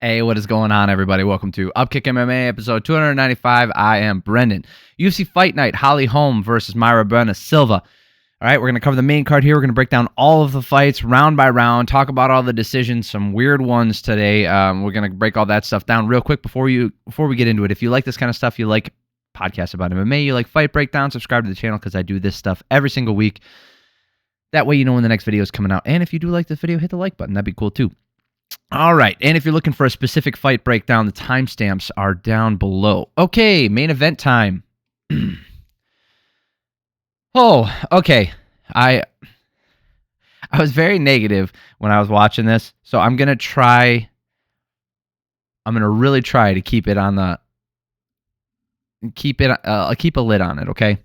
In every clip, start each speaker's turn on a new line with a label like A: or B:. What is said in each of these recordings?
A: Hey, what is going on, everybody? Welcome to Upkick MMA episode 295. I am Brendan. UFC Fight Night, Holm versus Bueno Silva. All right, we're going to cover the main card here. We're going to break down all of the fights round by round, talk about all the decisions, some weird ones today. We're going to break all that stuff down real quick before we get into it. If you like this kind of stuff, you like podcasts about MMA, you like fight breakdown, subscribe to the channel because I do this stuff every single week. That way you know when the next video is coming out. And if you do like this video, hit the like button. That'd be cool too. All right, and if you're looking for a specific fight breakdown, the timestamps are down below. Okay, main event time. Oh, okay. I was very negative when I was watching this, so I'm gonna really try to keep a lid on it. Okay.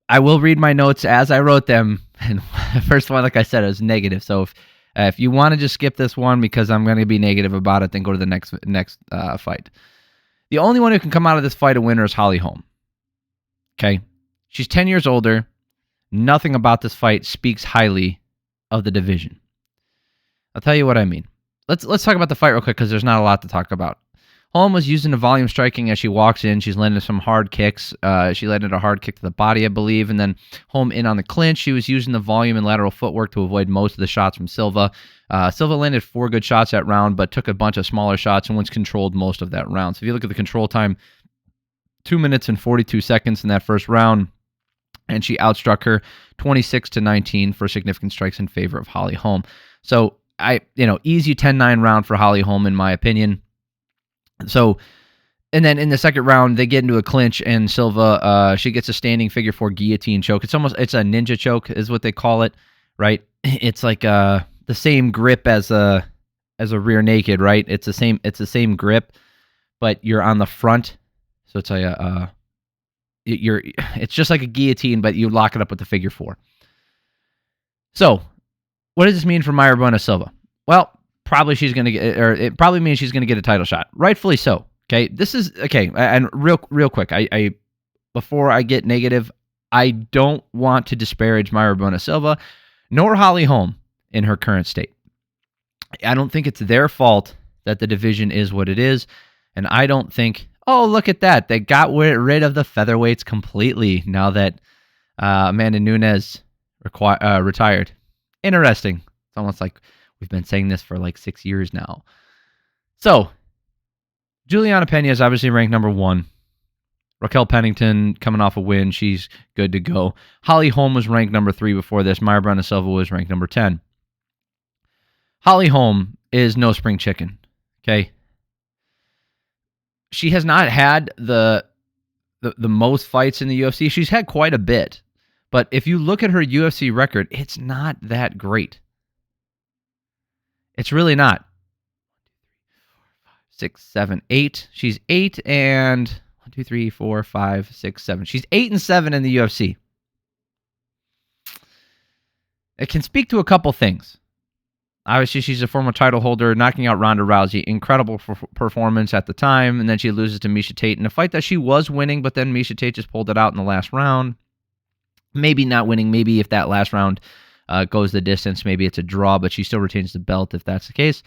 A: I will read my notes as I wrote them, and the first one, like I said, is negative. So if you want to just skip this one because I'm going to be negative about it, then go to the next fight. The only one who can come out of this fight a winner is Holm. Okay? She's 10 years older. Nothing about this fight speaks highly of the division. I'll tell you what I mean. Let's talk about the fight real quick because there's not a lot to talk about. Holm was using the volume striking as she walks in. She's landed some hard kicks. She landed a hard kick to the body, I believe, and then Holm in on the clinch. She was using the volume and lateral footwork to avoid most of the shots from Silva. Silva landed 4 good shots that round, but took a bunch of smaller shots and once controlled most of that round. So if you look at the control time, 2 minutes and 42 seconds in that first round, and she outstruck her 26-19 for significant strikes in favor of Holm. So easy 10-9 round for Holm in my opinion. So, and then in the second round, they get into a clinch, and Silva, she gets a standing figure 4 guillotine choke. It's a ninja choke, is what they call it, right? It's like the same grip as a rear naked, right? It's the same grip, but you're on the front, so it's it's just like a guillotine, but you lock it up with the figure 4. So, what does this mean for Bueno Silva? Well, it probably means she's gonna get a title shot. Rightfully so. Okay, this is okay. And real quick, I before I get negative, I don't want to disparage Bueno Silva nor Holm in her current state. I don't think it's their fault that the division is what it is, and I don't think, oh, look at that, they got rid of the featherweights completely now that Amanda Nunes retired. Interesting. It's almost like we've been saying this for like 6 years now. So, Juliana Pena is obviously ranked number 1. Raquel Pennington coming off a win. She's good to go. Holm was ranked number 3 before this. Bueno Silva was ranked number 10. Holm is no spring chicken. Okay? She has not had the most fights in the UFC. She's had quite a bit. But if you look at her UFC record, it's not that great. It's really not. 6, 7, 8. She's 8 and 1, 2, 3, 4, 5, 6, 7. She's 8 and 7 in the UFC. It can speak to a couple things. Obviously, she's a former title holder, knocking out Ronda Rousey. Incredible performance at the time, and then she loses to Miesha Tate in a fight that she was winning, but then Miesha Tate just pulled it out in the last round. Maybe not winning. Maybe if that last round goes the distance, maybe it's a draw, but she still retains the belt if that's the case.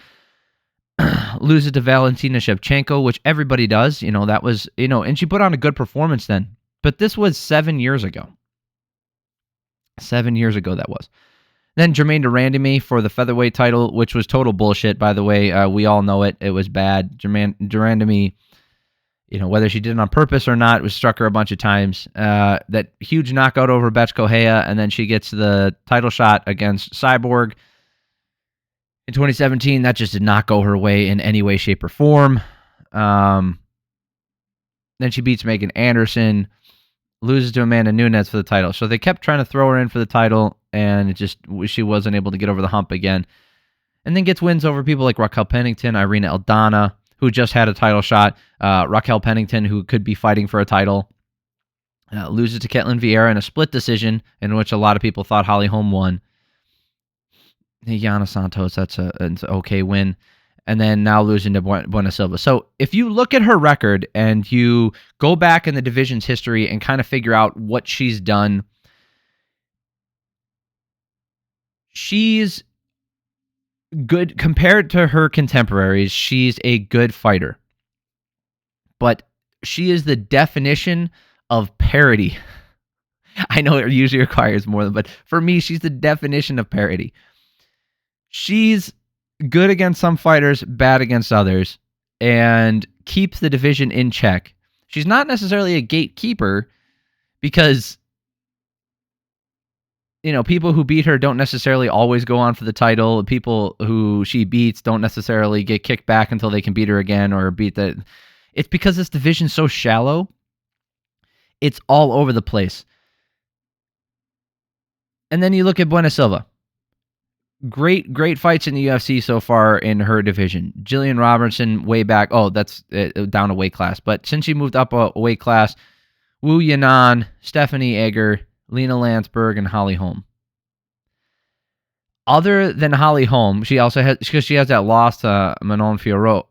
A: Loses to Valentina Shevchenko, which everybody does. That was, and she put on a good performance then. But this was 7 years ago. 7 years ago that was. Then Germaine de Randamie for the featherweight title, which was total bullshit, by the way. We all know it. It was bad. Germaine de Randamie, whether she did it on purpose or not, was struck her a bunch of times. That huge knockout over Bethe Correia, and then she gets the title shot against Cyborg. In 2017, that just did not go her way in any way, shape, or form. Then she beats Megan Anderson, loses to Amanda Nunes for the title. So they kept trying to throw her in for the title, and she wasn't able to get over the hump again. And then gets wins over people like Raquel Pennington, Irina Aldana, who just had a title shot. Raquel Pennington, who could be fighting for a title, loses to Ketlin Vieira in a split decision in which a lot of people thought Holm won. Yana Santos, that's an okay win. And then now losing to Bueno Silva. So if you look at her record and you go back in the division's history and kind of figure out what she's done, she's good compared to her contemporaries. She's a good fighter, but she is the definition of parity. I know it usually requires more than, but for me, she's the definition of parity. She's good against some fighters, bad against others, and keeps the division in check. She's not necessarily a gatekeeper because, people who beat her don't necessarily always go on for the title. People who she beats don't necessarily get kicked back until they can beat her again or beat the... It's because this division's so shallow. It's all over the place. And then you look at Bueno Silva. Great fights in the UFC so far in her division. Jillian Robertson way back. Oh, that's down a weight class. But since she moved up a weight class, Wu Yanan, Stephanie Egger, Lena Landsberg, and Holly Holm. Other than Holly Holm, she also has, because she has that loss to Manon Fiorot.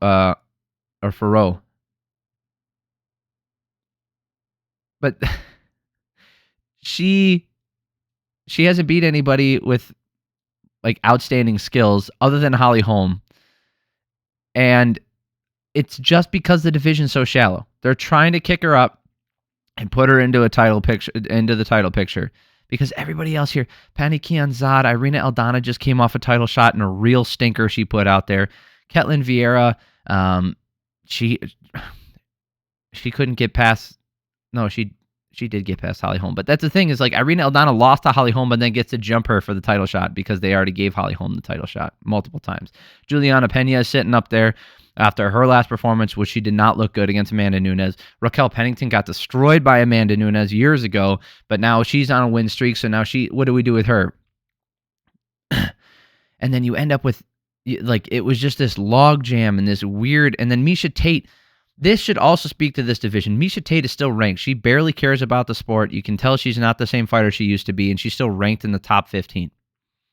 A: But she hasn't beat anybody with outstanding skills other than Holly Holm. And it's just because the division's so shallow. They're trying to kick her up and put her into the title picture. Because everybody else here, Pani Kianzad, Irina Aldana just came off a title shot in a real stinker she put out there. Ketlin Vieira, she couldn't get past... No, she did get past Holly Holm. But that's the thing is, Irina Aldana lost to Holly Holm and then gets to jump her for the title shot because they already gave Holly Holm the title shot multiple times. Juliana Pena is sitting up there after her last performance, which she did not look good against Amanda Nunes. Raquel Pennington got destroyed by Amanda Nunes years ago, but now she's on a win streak, so now what do we do with her? And then you end up with, it was just this log jam and this weird, and then Miesha Tate. This should also speak to this division. Miesha Tate is still ranked. She barely cares about the sport. You can tell she's not the same fighter she used to be, and she's still ranked in the top 15.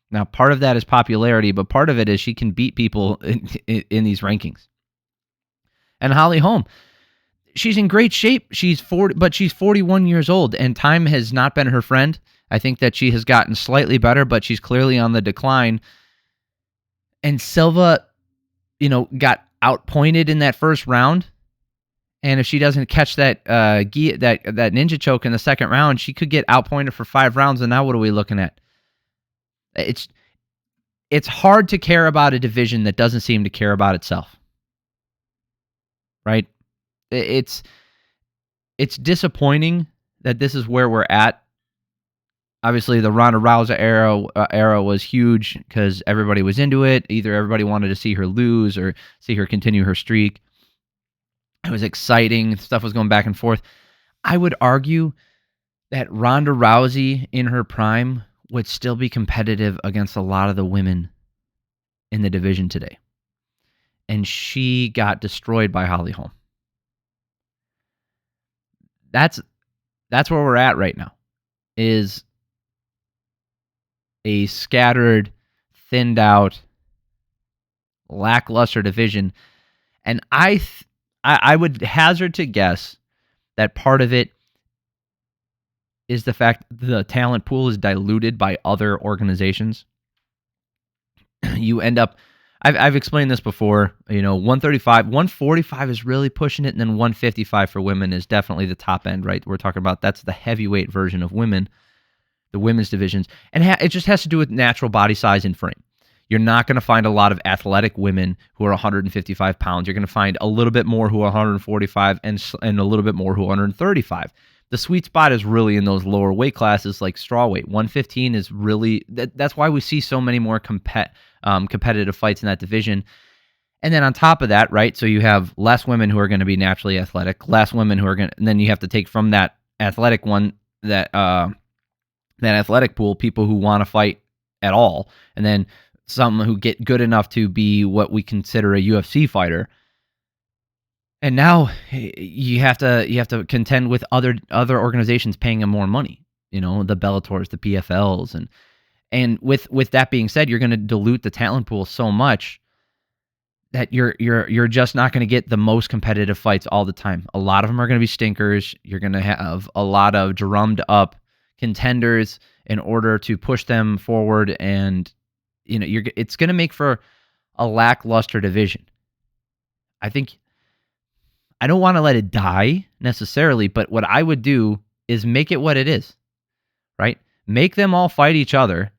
A: Now, part of that is popularity, but part of it is she can beat people in these rankings. And Holly Holm, she's in great shape. She's 41 years old, and time has not been her friend. I think that she has gotten slightly better, but she's clearly on the decline. And Silva, got outpointed in that first round. And if she doesn't catch that ninja choke in the second round, she could get outpointed for 5 rounds. And now what are we looking at? It's hard to care about a division that doesn't seem to care about itself. Right? It's disappointing that this is where we're at. Obviously, the Ronda Rousey era was huge because everybody was into it. Either everybody wanted to see her lose or see her continue her streak. It was exciting. Stuff was going back and forth. I would argue that Ronda Rousey in her prime would still be competitive against a lot of the women in the division today. And she got destroyed by Holly Holm. That's where we're at right now, is a scattered, thinned out, lackluster division. And I would hazard to guess that part of it is the fact the talent pool is diluted by other organizations. You end up, I've explained this before, 135, 145 is really pushing it, and then 155 for women is definitely the top end, right? We're talking about that's the heavyweight version of women, the women's divisions. And it just has to do with natural body size and frame. You're not going to find a lot of athletic women who are 155 pounds. You're going to find a little bit more who are 145 and a little bit more who are 135. The sweet spot is really in those lower weight classes like strawweight. 115 is really, that's why we see so many more competitive fights in that division. And then on top of that, right, so you have less women who are going to be naturally athletic, less women who are going to, and then you have to take from that athletic one, that athletic pool, people who want to fight at all, and then some who get good enough to be what we consider a UFC fighter. And now you have to contend with other organizations paying them more money, the Bellators, the PFLs, and with that being said, you're going to dilute the talent pool so much that you're just not going to get the most competitive fights all the time. A lot of them are going to be stinkers. You're going to have a lot of drummed up contenders in order to push them forward, and it's going to make for a lackluster division. I think I don't want to let it die necessarily, but what I would do is make it what it is, right? Make them all fight each other.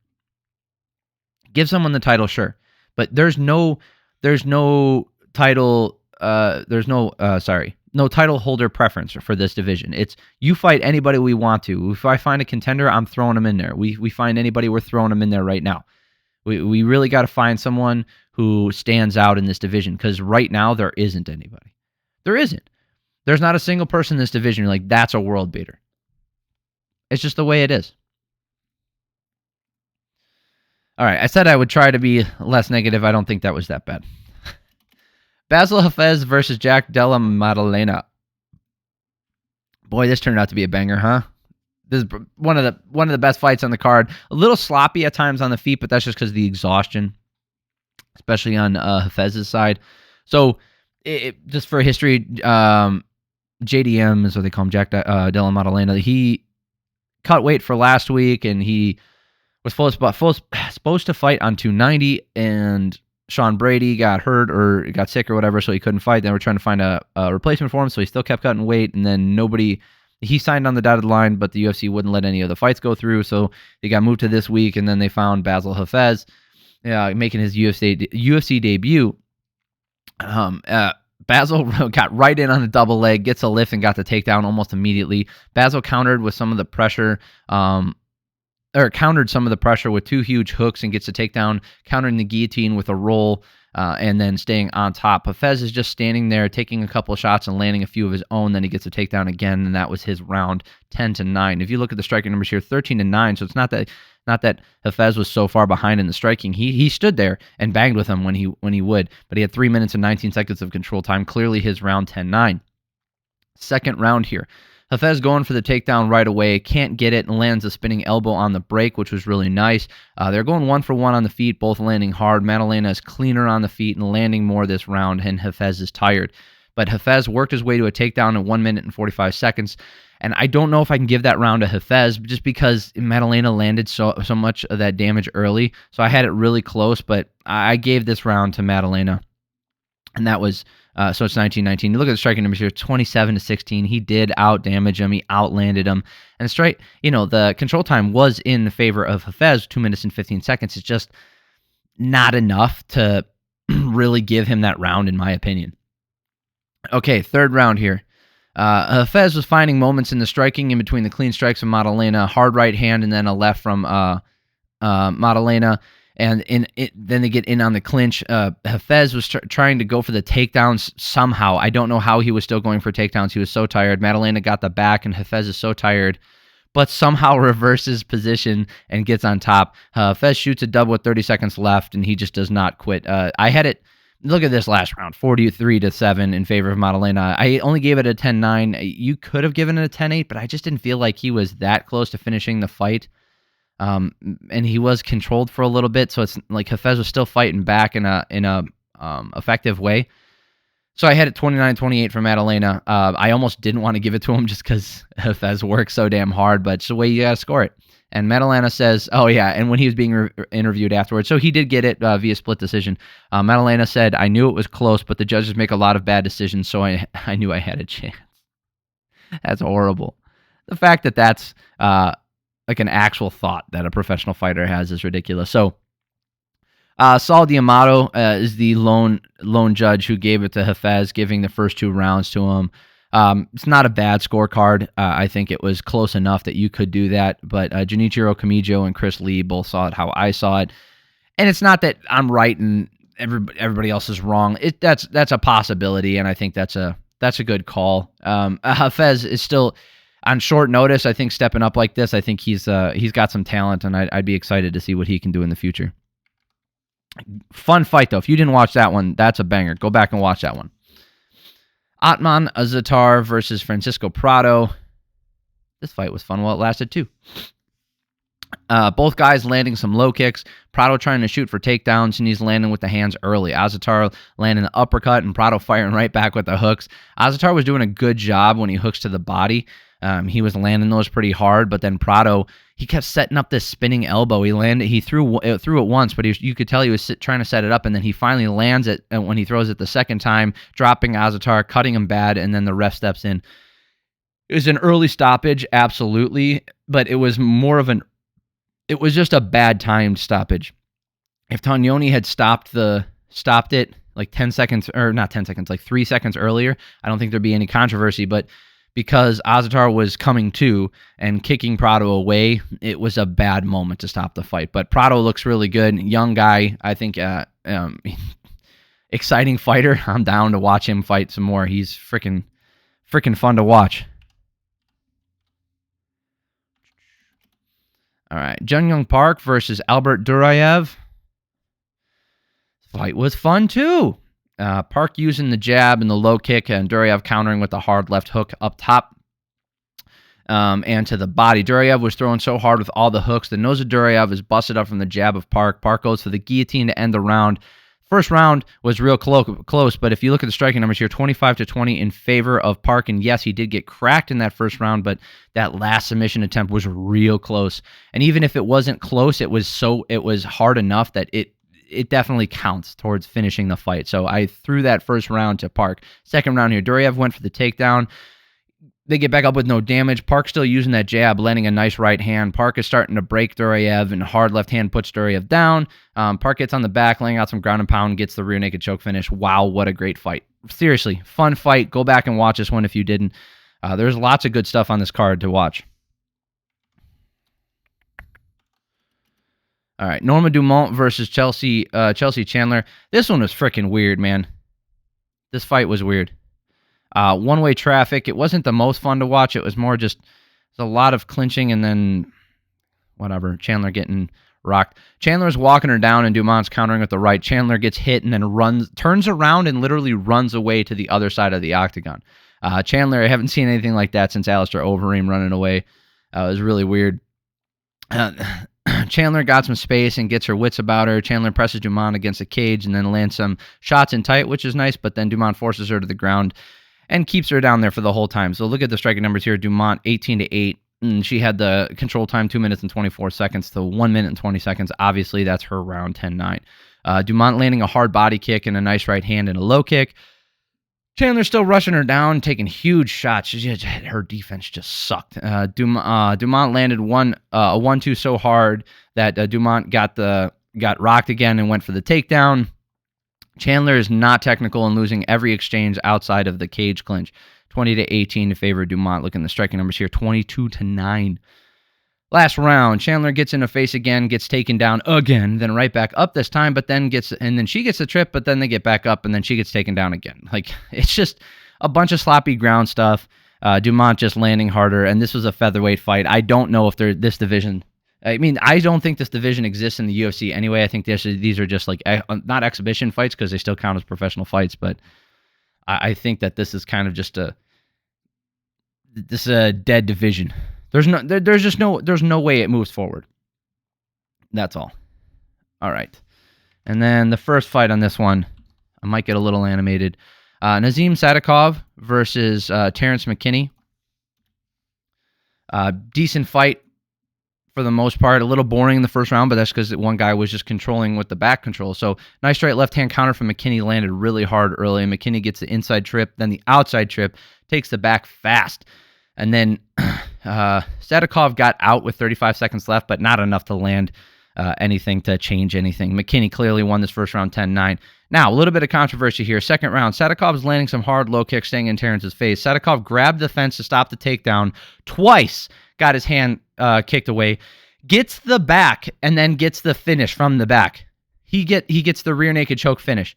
A: Give someone the title, sure, but there's no title. No title holder preference for this division. It's you fight anybody we want to. If I find a contender, I'm throwing them in there. We find anybody, we're throwing them in there right now. We really got to find someone who stands out in this division, because right now there isn't anybody. There isn't. There's not a single person in this division you're like, that's a world beater. It's just the way it is. All right, I said I would try to be less negative. I don't think that was that bad. Bassil Hafez versus Della Maddalena. Boy, this turned out to be a banger, huh? This is one of the best fights on the card. A little sloppy at times on the feet, but that's just because of the exhaustion, especially on Hafez's side. So, just for history, JDM is what they call him, Della Maddalena. He cut weight for last week, and he was supposed to fight on 290, and Sean Brady got hurt or got sick or whatever, so he couldn't fight. Then we're trying to find a replacement for him, so he still kept cutting weight, and then he signed on the dotted line, but the UFC wouldn't let any of the fights go through, so they got moved to this week, and then they found Bassil Hafez making his UFC debut. Bassil got right in on a double leg, gets a lift, and got the takedown almost immediately. Bassil countered some of the pressure with two huge hooks and gets a takedown, countering the guillotine with a roll, and then staying on top. Hafez is just standing there, taking a couple of shots and landing a few of his own. Then he gets a takedown again, and that was his round, 10-9. If you look at the striking numbers here, 13-9. So it's not that Hafez was so far behind in the striking. He stood there and banged with him when he would, but he had 3 minutes and 19 seconds of control time. Clearly his round, 10-9. Second round here. Hafez going for the takedown right away, can't get it, and lands a spinning elbow on the break, which was really nice. They're going 1-for-1 on the feet, both landing hard. Maddalena is cleaner on the feet and landing more this round, and Hafez is tired. But Hafez worked his way to a takedown in 1 minute and 45 seconds, and I don't know if I can give that round to Hafez just because Maddalena landed so much of that damage early, so I had it really close, but I gave this round to Maddalena, and that was... so it's 19-19. You look at the striking numbers here, 27-16. He did out-damage him. He outlanded him. And the control time was in the favor of Hafez, 2 minutes and 15 seconds. It's just not enough to really give him that round, in my opinion. Okay, third round here. Hafez was finding moments in the striking in between the clean strikes of Maddalena, hard right hand, and then a left from Maddalena. And then they get in on the clinch. Hafez was trying to go for the takedowns somehow. I don't know how he was still going for takedowns. He was so tired. Maddalena got the back, and Hafez is so tired, but somehow reverses position and gets on top. Hafez shoots a double with 30 seconds left, and he just does not quit. I had it. Look at this last round, 43-7 in favor of Maddalena. I only gave it a 10-9. You could have given it a 10-8, but I just didn't feel like he was that close to finishing the fight. And he was controlled for a little bit, so it's like Hafez was still fighting back in a effective way. So I had it 29-28 for Maddalena. I almost didn't want to give it to him just because Hafez worked so damn hard, but it's the way you got to score it. And Maddalena says, oh yeah, and when he was being interviewed afterwards, so he did get it via split decision. Maddalena said, I knew it was close, but the judges make a lot of bad decisions, so I knew I had a chance. That's horrible. The fact that that's... like an actual thought that a professional fighter has is ridiculous. So, Saul D'Amato is the lone judge who gave it to Hafez, giving the first 2 rounds to him. It's not a bad scorecard. I think it was close enough that you could do that. But Junichiro Kamijo and Chris Lee both saw it how I saw it. And it's not that I'm right and everybody else is wrong. That's a possibility, and I think that's a good call. Hafez is still... on short notice, I think stepping up like this, I think he's got some talent, and I'd be excited to see what he can do in the future. Fun fight, though. If you didn't watch that one, that's a banger. Go back and watch that one. Ottman Azaitar versus Francisco Prado. This fight was fun while it lasted, too. Both guys landing some low kicks. Prado trying to shoot for takedowns, and he's landing with the hands early. Azaitar landing the uppercut, and Prado firing right back with the hooks. Azaitar was doing a good job when he hooks to the body. He was landing those pretty hard, but then Prado, he kept setting up this spinning elbow. He threw it once, but you could tell he was trying to set it up, and then he finally lands it when he throws it the second time, dropping Azaitar, cutting him bad, and then the ref steps in. It was an early stoppage, absolutely, but it was just a bad timed stoppage. If Tonyoni had stopped it like 10 seconds, or not 10 seconds, like 3 seconds earlier, I don't think there'd be any controversy, but because Azaitar was coming to and kicking Prado away, it was a bad moment to stop the fight. But Prado looks really good. Young guy, I think, exciting fighter. I'm down to watch him fight some more. He's freaking fun to watch. All right, Junyung Park versus Albert Duraev. Fight was fun too. Park using the jab and the low kick, and Duraev countering with the hard left hook up top and to the body. Duraev was throwing so hard with all the hooks. The nose of Duraev is busted up from the jab of Park. Park goes for the guillotine to end the round. First round was real close, but if you look at the striking numbers here, 25-20 in favor of Park. And yes, he did get cracked in that first round, but that last submission attempt was real close. And even if it wasn't close, it was hard enough that it definitely counts towards finishing the fight. So I threw that first round to Park. Second round here, Duraev went for the takedown. They get back up with no damage. Park still using that jab, landing a nice right hand. Park is starting to break Duraev, and hard left hand puts Duraev down. Park gets on the back, laying out some ground and pound, gets the rear naked choke finish. Wow, what a great fight. Seriously, fun fight. Go back and watch this one if you didn't. There's lots of good stuff on this card to watch. All right, Norma Dumont versus Chelsea Chandler. This one was freaking weird, man. This fight was weird. One-way traffic. It wasn't the most fun to watch. It was more just a lot of clinching and then whatever. Chandler getting rocked. Chandler's walking her down and Dumont's countering with the right. Chandler gets hit and then turns around and literally runs away to the other side of the octagon. Chandler, I haven't seen anything like that since Alistair Overeem running away. It was really weird. Chandler got some space and gets her wits about her. Chandler presses Dumont against the cage and then lands some shots in tight, which is nice, but then Dumont forces her to the ground and keeps her down there for the whole time. So look at the striking numbers here. Dumont 18-8. And she had the control time 2 minutes and 24 seconds to 1 minute and 20 seconds. Obviously, that's her round 10-9. Dumont landing a hard body kick and a nice right hand and a low kick. Chandler still rushing her down, taking huge shots. Her defense just sucked. Dumont landed a 1-2 so hard that Dumont got rocked again and went for the takedown. Chandler is not technical and losing every exchange outside of the cage clinch. 20-18 to favor Dumont. Look at the striking numbers here, 22-9. Last round, Chandler gets in the face again, gets taken down again, then right back up this time, but then she gets the trip, but then they get back up, and then she gets taken down again. Like, it's just a bunch of sloppy ground stuff. Dumont just landing harder, and this was a featherweight fight. I don't know if this division... I mean, I don't think this division exists in the UFC anyway. I think these are just like not exhibition fights because they still count as professional fights, but I think that this is kind of just a dead division. There's no way it moves forward. That's all. All right, and then the first fight on this one, I might get a little animated. Nazim Sadykhov versus Terrance McKinney. Decent fight. For the most part, a little boring in the first round, but that's because one guy was just controlling with the back control. So nice straight left-hand counter from McKinney, landed really hard early. McKinney gets the inside trip, then the outside trip, takes the back fast. And then Sadykhov got out with 35 seconds left, but not enough to land anything to change anything. McKinney clearly won this first round 10-9. Now, a little bit of controversy here. Second round, Sadykhov is landing some hard low kicks, staying in Terrance's face. Sadykhov grabbed the fence to stop the takedown twice, got his hand kicked away, gets the back, and then gets the finish from the back. He gets the rear naked choke finish.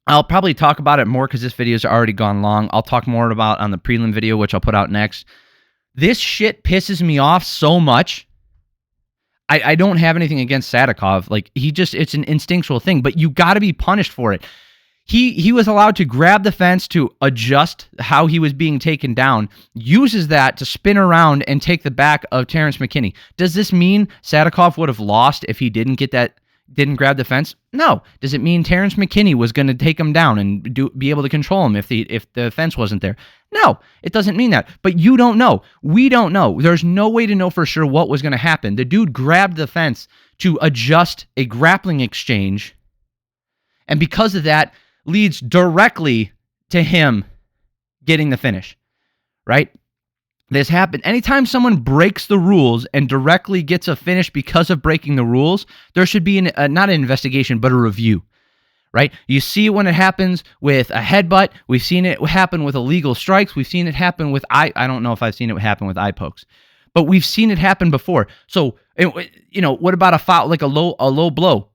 A: I'll probably talk about it more because this video's already gone long. I'll talk more about on the prelim video, which I'll put out next. This shit pisses me off so much. I don't have anything against Sadykhov. Like, it's an instinctual thing, but you got to be punished for it. He was allowed to grab the fence to adjust how he was being taken down, uses that to spin around and take the back of Terrance McKinney. Does this mean Sadykhov would have lost if he didn't get didn't grab the fence? No. Does it mean Terrance McKinney was going to take him down and be able to control him if the fence wasn't there? No, it doesn't mean that. But you don't know. We don't know. There's no way to know for sure what was going to happen. The dude grabbed the fence to adjust a grappling exchange, and because of that, leads directly to him getting the finish, right? This happened. Anytime someone breaks the rules and directly gets a finish because of breaking the rules, there should be not an investigation, but a review, right? You see when it happens with a headbutt. We've seen it happen with illegal strikes. We've seen it happen with I don't know if I've seen it happen with eye pokes, but we've seen it happen before. So, what about a foul, like a low blow?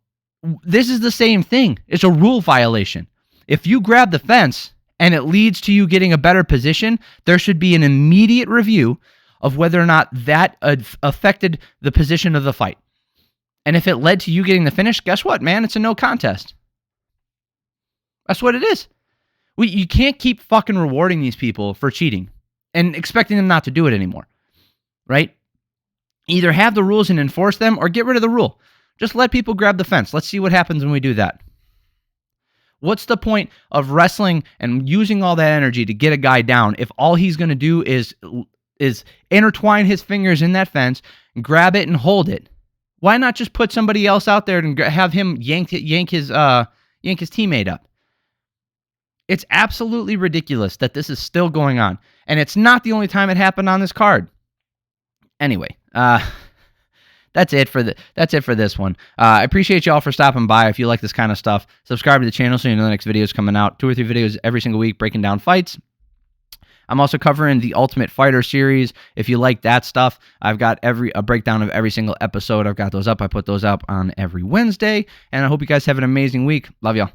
A: This is the same thing. It's a rule violation. If you grab the fence and it leads to you getting a better position, there should be an immediate review of whether or not that affected the position of the fight. And if it led to you getting the finish, guess what, man? It's a no contest. That's what it is. You can't keep fucking rewarding these people for cheating and expecting them not to do it anymore, right? Either have the rules and enforce them or get rid of the rule. Just let people grab the fence. Let's see what happens when we do that. What's the point of wrestling and using all that energy to get a guy down if all he's going to do is intertwine his fingers in that fence, grab it, and hold it? Why not just put somebody else out there and have him yank his teammate up? It's absolutely ridiculous that this is still going on, and it's not the only time it happened on this card. Anyway, that's it for this one. I appreciate y'all for stopping by. If you like this kind of stuff, subscribe to the channel so you know the next video is coming out. 2 or 3 videos every single week breaking down fights. I'm also covering the Ultimate Fighter series. If you like that stuff, I've got a breakdown of every single episode. I've got those up. I put those up on every Wednesday, and I hope you guys have an amazing week. Love y'all.